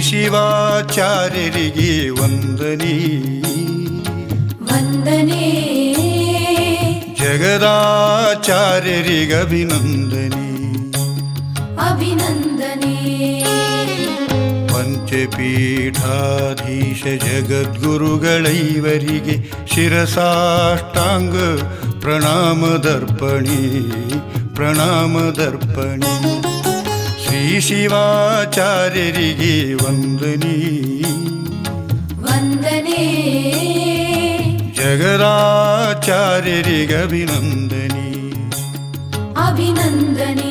ಶಿವಾಚಾರ್ಯರಿಗೆ ವಂದನೆ ವಂದನೆ ಜಗದಾಚಾರ್ಯರಿಗೆ ಅಭಿನಂದನೆ ಅಭಿನಂದನೆ ಪಂಚಪೀಠಾಧೀಶ ಜಗದ್ಗುರುಗಳೈವರಿಗೆ ಶಿರಸಾಷ್ಟಾಂಗ ಪ್ರಣಾಮದರ್ಪಣೆ ಪ್ರಣಾಮದರ್ಪಣೆ ಶ್ರೀ ಶಿವಾಚಾರ್ಯರಿಗೆ ವಂದನೆ ವಂದನೆ ಜಗದಾಚಾರ್ಯರಿಗೆ ಅಭಿನಂದನೆ ಅಭಿನಂದನೆ